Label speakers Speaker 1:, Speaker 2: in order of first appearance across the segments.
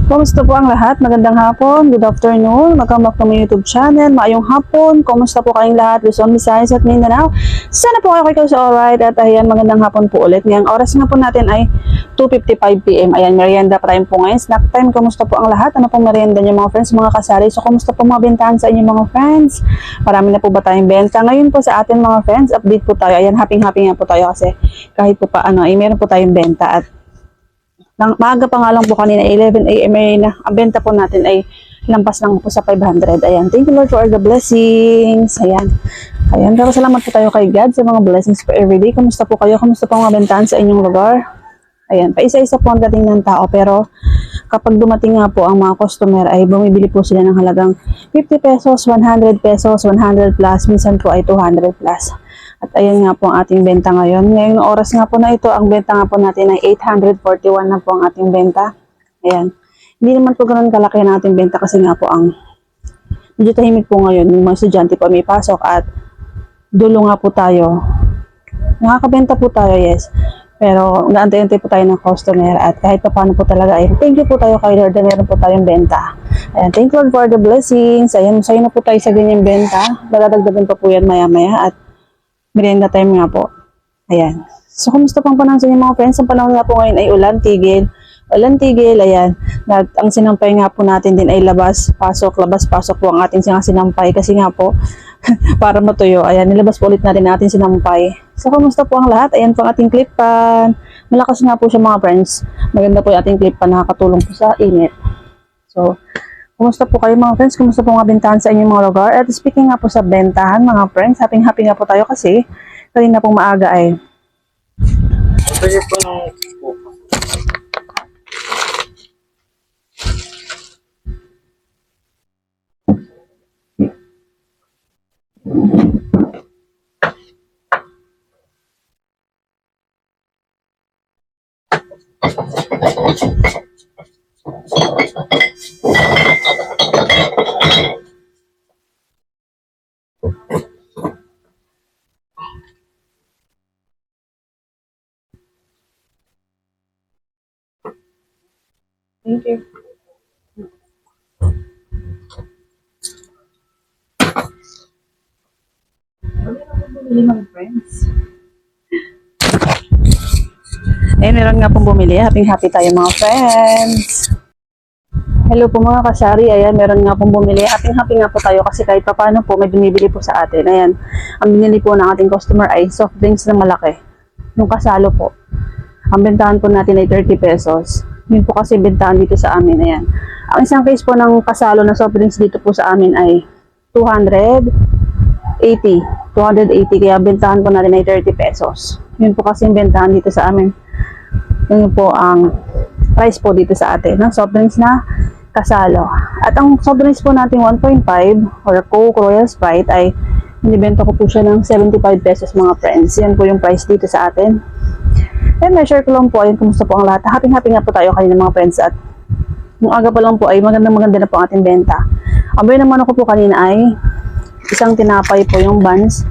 Speaker 1: Kumusta po ang lahat? Magandang hapon, good afternoon, welcome back to my YouTube channel. Maayong hapon, kumusta po kayong lahat? Luzon, Visayas at Mindanao. Sana po kayo sa alright at ayan, magandang hapon po ulit. Ngayong oras nga po natin ay 2:55 PM. Ayan, merienda time po ngayon, snack time. Kumusta po ang lahat? Ano pong merienda niyo mga friends, mga kasari? So, kumusta po mga bentahan sa inyo mga friends? Marami na po ba tayong benta? Ngayon po sa atin mga friends, update po tayo. Ayan, happy nga po tayo kasi kahit po pa ay meron po tayong benta at maaga pa nga lang po kanina, 11 AM na ang benta po natin ay lampas lang po sa 500. Ayan, thank you Lord for all the blessings. Ayan, pero salamat po tayo kay God sa mga blessings for everyday. Kumusta po kayo? Kumusta po mga bentahan sa inyong lugar? Ayan, paisa-isa po ang dating ng tao, pero kapag dumating nga po ang mga customer ay bumibili po sila ng halagang 50 pesos, 100 pesos, 100 plus, minsan po ay 200 plus. At ayan nga po ang ating benta ngayon. Ngayong oras nga po na ito, ang benta nga po natin ay 841 na po ang ating benta. Ayan. Hindi naman po ganun kalaki ang ating benta kasi nga po ang medyo tahimik po ngayon. Yung mga estudyante po may pasok at dulo nga po tayo. Nakakabenta po tayo, yes. Pero naantay-antay po tayo ng customer at kahit pa paano po talaga ay thank you po tayo kay Lord na meron po tayong benta. Ayan, thank you Lord for the blessings. Ayan, masaya na po tayo sa ganyang benta. Dadagdagan pa po yan maya-maya at merienda time nga po. Ayan. So, kumusta pang panahon sa inyo mga friends? Ang panahon nga po ngayon ay ulan, tigil. Ulan, tigil. Ayan. At ang sinampay nga po natin din ay labas, pasok po ang ating sinampay. Kasi nga po, para matuyo. Ayan, nilabas po ulit natin ang ating sinampay. So, kumusta po ang lahat? Ayan po ang ating clip pan. Malakas nga po siya mga friends. Maganda po yung ating clip pan. Nakakatulong po sa init. So, kumusta po kayo mga friends? Kumusta po mga bentahan sa inyong mga lugar? At speaking nga po sa bentahan mga friends, happy nga po tayo kasi kanina pong maaga ay thank you. Mga friends. Meron nga pong bumili. Happy tayo mga friends. Hello po mga kasari. Ayan, meron nga pong bumili. Happy nga po tayo kasi kahit pa paano po may bumibili po sa atin. Ayan, ang binili po ng ating customer ay soft drinks na malaki. Yung kasalo po. Ang bentahan po natin ay 30 pesos. Yun po kasi bentahan dito sa amin. Ayan. Ang isang case po ng kasalo na soft drinks dito po sa amin ay 280. Kaya bentahan po natin ay 30 pesos. Yun po kasi yung bentahan dito sa amin. Yun po ang price po dito sa atin ng soft drinks na kasalo. At ang soft drinks po natin 1.5 or Coke, Royal Sprite ay binibenta ko po siya ng 75 pesos mga friends. Yan po yung price dito sa atin. And measure ko lang po, ayun, kumusta po ang lahat. Happy nga po tayo kanina mga friends at nung aga pa lang po ay maganda na po ang ating benta. Ang bayo naman ako po kanina ay isang tinapay po yung buns.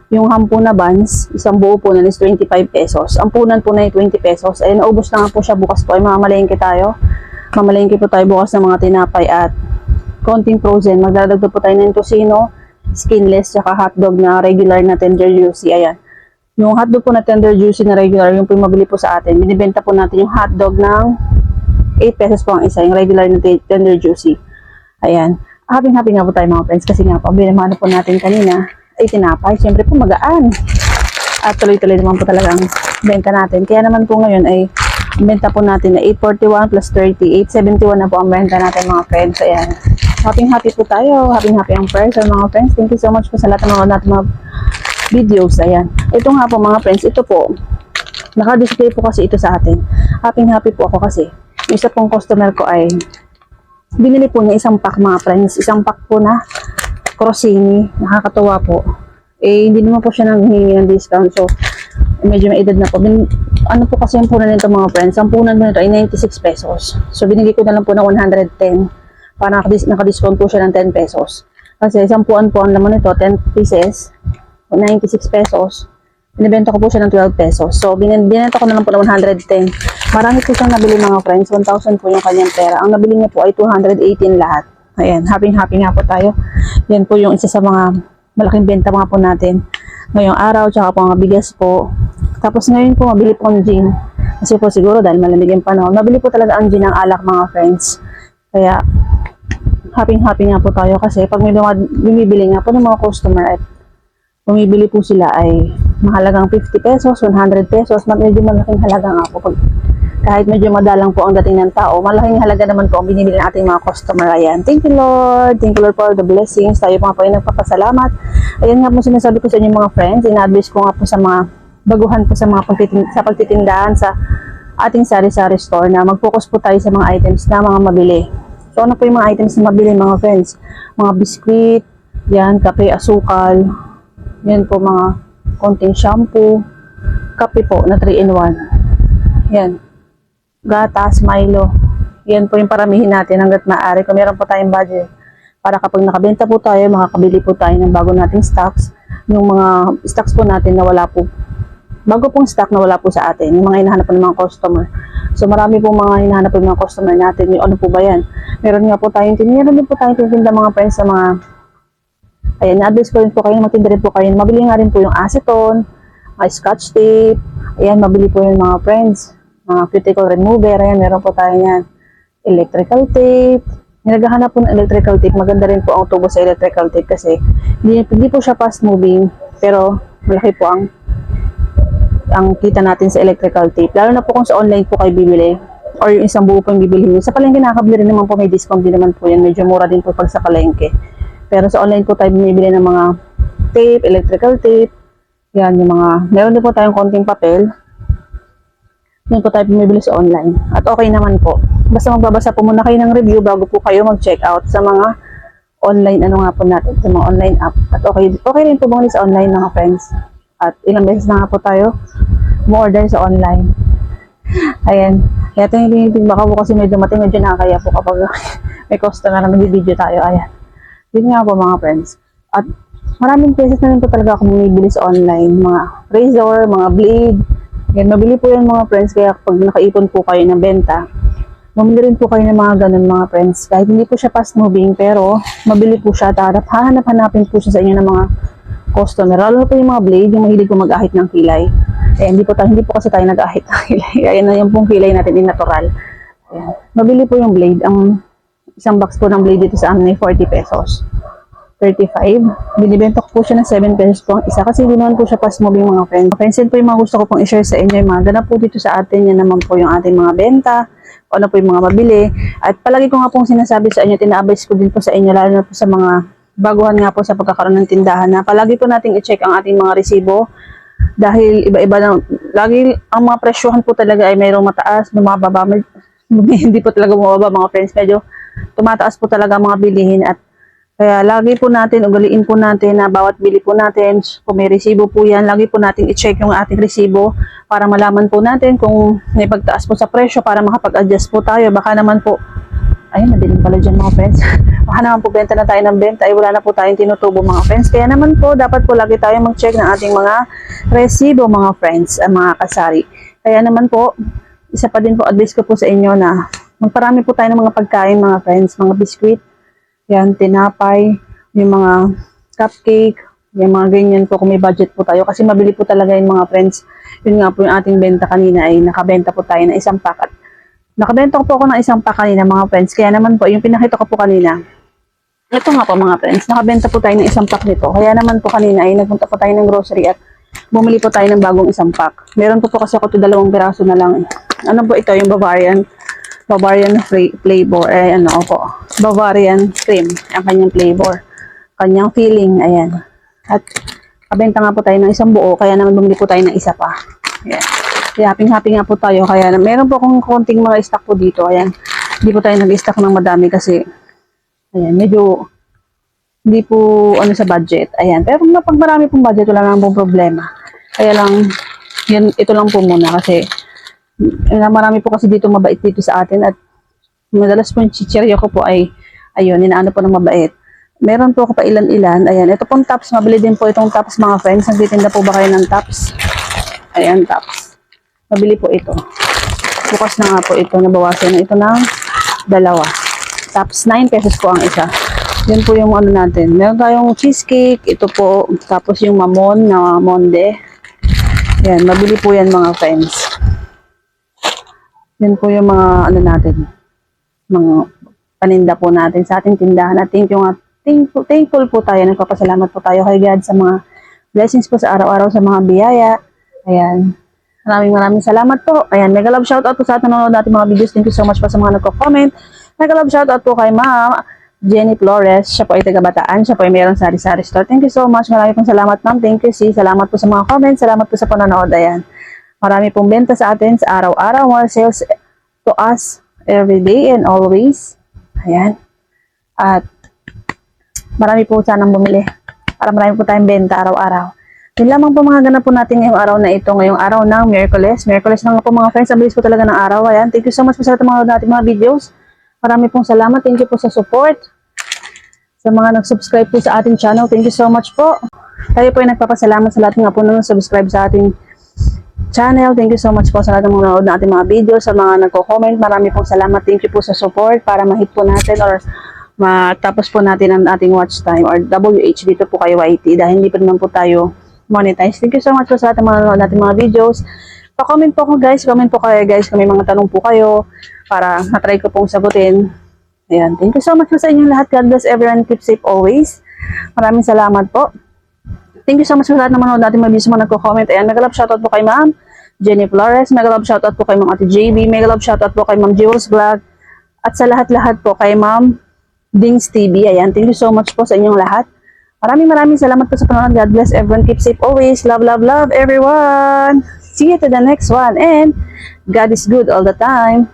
Speaker 1: Yung hampu na buns, isang buo po na is 25 pesos. Ang punan po na ay 20 pesos. Ay naubos na nga po siya bukas po ay mamalengke tayo. Mamalengke po tayo bukas ng mga tinapay at konting frozen. Magdadagdag po tayo ng tocino, skinless, saka hotdog na regular na tender juicy. Ayan. Yung hotdog po na tender juicy na regular, yung po yung mabili po sa atin. Binibenta po natin yung hotdog ng 8 pesos po ang isa, yung regular na tender juicy. Ayan. Happy nga po tayo mga friends kasi nga po, binamano po natin kanina ay tinapay. Siyempre po magaan. At tuloy-tuloy naman po talaga ang benta natin. Kaya naman po ngayon ay benta po natin na 841 plus 30, 871 na po ang benta natin mga friends. Ayan. Happy po tayo. Happy ang person mga friends. Thank you so much po sa lahat ng mga videos. Ayan. Ito nga po mga friends. Ito po. Naka-display po kasi ito sa atin. Happy po ako kasi isa pong customer ko ay binili po niya isang pack mga friends. Isang pack po na Crostini, nakakatuwa po. Eh, hindi naman po siya nanghihingi ng discount. So, medyo may edad na po. Ano po kasi yung punan nito mga friends? Ang punan nito ay 96 pesos. So, binigay ko na lang po ng 110. Para naka-discount po siya ng 10 pesos. Kasi isang puan po ang laman nito, 10 pieces, 96 pesos. Binibenta ko po siya ng 12 pesos. So, binenta ko na lang po ng 110. Marami po siyang nabili mga friends. 1,000 po yung kanyang pera. Ang nabili niya po ay 218 lahat. Ayan, happy nga po tayo. Yan po yung isa sa mga malaking benta mga po natin ngayong araw, tsaka po mga bigas po. Tapos ngayon po, mabili po ang gin. Kasi po siguro dahil malamig yung panahon, mabili po talaga ang gin ng alak mga friends. Kaya, happy nga po tayo kasi pag may bumibili nga po ng mga customer at bumibili po sila ay mahalagang 50 pesos, 100 pesos, medyo malaking halaga nga po. Kahit medyo madalang po ang dating ng tao, malaking halaga naman po ang binibili ng ating mga customer. Ayan. Thank you Lord. Thank you Lord for the blessings. Tayo po ay nagpapasalamat. Ayan nga po sinasabi ko sa inyo mga friends. Ina-advise ko nga po sa mga baguhan po sa mga pagtitindahan sa ating sari-sari store na mag-focus po tayo sa mga items na mga mabili. So ano po yung mga items na mabili mga friends? Mga biskuit, yan, kape, asukal, yan po mga konting shampoo, kape po na 3-in-1. Yan. Gatas, Milo. Yan po yung paramihin natin hanggat maaari. Kung meron po tayong budget para kapag nakabenta po tayo, makakabili po tayo ng bago nating stocks. Yung mga stocks po natin na wala po. Bago pong stock na wala po sa atin. Yung mga hinahanap po ng mga customer. So marami po mga hinahanap po ng mga customer natin. Yung ano po ba yan? Meron din po tayong tintinda mga friends sa mga ayan, na-advise ko rin po kayo, magtinda rin po kayo. Mabili nga rin po yung acetone, scotch tape. Ayan, mabili po yung mga friends. Mga cuticle remover, ayan, meron po tayo yan. Electrical tape. Naghahanap po ng electrical tape. Maganda rin po ang tubo sa electrical tape kasi hindi po siya fast moving, pero malaki po ang kita natin sa electrical tape. Lalo na po kung sa online po kayo bibili or yung isang buo po yung bibili nyo. Sa palengke nakakabili rin naman po, may discount din naman po yan. Medyo mura din po pag sa palengke. Pero sa online po tayo bumibili ng mga tape, electrical tape. Yan, yung mga, meron din po tayong konting papel. Yan po tayo bumibili sa online. At okay naman po. Basta magbabasa po muna kayo ng review bago po kayo mag-check out sa mga online, ano nga po natin, sa mga online app. At okay rin po bumili sa online mga friends. At ilang beses na nga po tayo mo-order sa online. Ayan. Kaya ito yung baka po kasi may dumating, medyo nakakaya po kapag may customer na nag-video tayo. Ayan. Yun nga po mga friends. At maraming beses na rin po talaga ako bumibili sa online. Mga razor, mga blade. Yan, mabili po yan mga friends. Kaya pag nakaipon po kayo ng benta, mamili rin po kayo ng mga ganun mga friends. Kahit hindi po siya fast moving, pero mabili po siya. Hahanap-hanapin po siya sa inyo ng mga customer. Lalo po yung mga blade, yung mahilig ko mag-ahit ng kilay. Eh, hindi po kasi tayo nag-ahit ng kilay. Ayan na yung pong kilay natin, in natural. Ayan. Mabili po yung blade. Ang isang box po ng blade dito sa amin ay 40 pesos. 35. Binibenta ko po siya ng 7 pesos po ang isa kasi hindi naman po siya fast moving mga friends. Friends, yun po yung mga gusto ko pong i-share sa inyo. Yung mga ganap po dito sa atin. Yan naman po yung ating mga benta. O ano po yung mga mabili. At palagi ko nga pong sinasabi sa inyo, tina-advise ko din po sa inyo, lalo na po sa mga baguhan nga po sa pagkakaroon ng tindahan na palagi po nating i-check ang ating mga resibo. Dahil iba-iba lang, lagi ang mga presyohan po talaga ay mayroong mataas, may mga baba, hindi po talaga bumababa mga friends. Medyo tumataas po talaga mga bilihin at kaya lagi po natin, ugaliin po natin na bawat bili po natin, kung may resibo po yan, lagi po natin i-check yung ating resibo para malaman po natin kung may pagtaas po sa presyo para makapag-adjust po tayo. Baka naman po, ayun, madilim pala dyan mga friends. Baka naman po benta na tayo ng benta, ay wala na po tayong tinutubo mga friends. Kaya naman po, dapat po lagi tayo mag-check ng ating mga resibo mga friends, mga kasari. Kaya naman po, isa pa din po, advice ko po sa inyo na magparami po tayo ng mga pagkain mga friends, mga biskuit. Yan, tinapay, yung mga cupcake, yung mga ganyan po kung may budget po tayo. Kasi mabili po talaga yung mga friends. Yun nga po yung ating benta kanina ay nakabenta po tayo ng isang pack. At nakabenta ko po ako ng isang pack kanina mga friends. Kaya naman po, yung pinakita ko po kanina, ito nga po mga friends, nakabenta po tayo ng isang pack nito. Kaya naman po kanina ay nagpunta po tayo ng grocery at bumili po tayo ng bagong isang pack. Meron po kasi ako ito 2 piraso na lang. Ano po ito, yung Bavarian flavor, Bavarian cream, ang kanyang flavor, kanyang filling, ayan. At kabenta nga po tayo ng isang buo, kaya naman bumili po tayo ng isa pa. Ayan. Kaya happy nga po tayo, kaya meron po akong konting mga stock po dito, ayan. Hindi po tayo nag-stock ng madami kasi, ayan, medyo, hindi po, sa budget, ayan. Pero pag marami pong budget, wala lang pong problema. Kaya lang, ito lang po muna kasi, marami po kasi dito mabait dito sa atin at madalas po yung chichirya ko po ay ayun, inaano po ng mabait. Meron po ako pa ilan-ilan. Ayan, ito pong tops, mabili din po itong tops mga friends. Nagtitinda po ba kayo ng tops? Ayan, tops. Mabili po ito. Bukas na nga po ito, nabawasan na ito ng dalawa. Tapos 9 pesos po ang isa. Yan po yung ano natin. Meron tayong cheesecake, ito po. Tapos yung mamon na monde. Yan, mabili po yan mga friends. Yan po yung mga ano natin. Mga paninda po natin sa ating tindahan. At thankful po tayo. Nagpapasalamat po tayo kay God sa mga blessings po sa araw-araw, sa mga biyaya. Ayan. Maraming salamat po. Ayan, mega love shoutout po sa ating nanonood natin mga videos. Thank you so much po sa mga nagko-comment. Mega love shoutout po kay Ma'am Jenny Flores. Siya po ay taga-Bataan. Siya po ay mayroong sari-sari store. Thank you so much. Marami pong salamat, Ma'am. Thank you, sis. Salamat po sa mga comments. Salamat po sa panonood. Ayan. Marami pong benta sa atin sa araw-araw. More sales to us every day and always. Ayan. At marami po sanang bumili. Para marami po tayong benta araw-araw. Yun lamang po mga ganap po natin ngayong araw na ito. Ngayong araw ng Miyerkules. Miyerkules na nga po mga friends. Ang bilis po talaga ng araw. Ayan. Thank you so much po sa lahat ng mga natin mga videos. Marami pong salamat. Thank you po sa support. Sa mga nag-subscribe po sa ating channel. Thank you so much po. Tayo po ay nagpapasalamat sa lahat nga po na subscribe sa ating channel. Thank you so much po sa lahat ng mga nanonood na ating mga videos. Sa mga nagko-comment. Marami pong salamat. Thank you po sa support para ma-hit po natin or matapos po natin ang ating watch time or WH dito po kay YT dahil hindi pa naman po tayo monetize. Thank you so much po sa ating mga nanonood natin mga videos. Pa-comment po ko guys. Comment po kayo guys kung may mga tanong po kayo para matry ko pong sagutin. Ayan. Thank you so much po sa inyong lahat. God bless everyone. Keep safe always. Maraming salamat po. Thank you so much po sa lahat ng manonood natin mga videos mga nagko-comment. Ayan. Mega love shoutout po kay Ma'am Jenny Flores. Mega love shoutout po kay Ma'am Ate JB. Mega love shoutout po kay Ma'am Jules Vlog. At sa lahat-lahat po kay Ma'am Dings TV. Ayan. Thank you so much po sa inyong lahat. Maraming salamat po sa panonood. God bless everyone. Keep safe always. Love, love, love everyone. See you to the next one. And God is good all the time.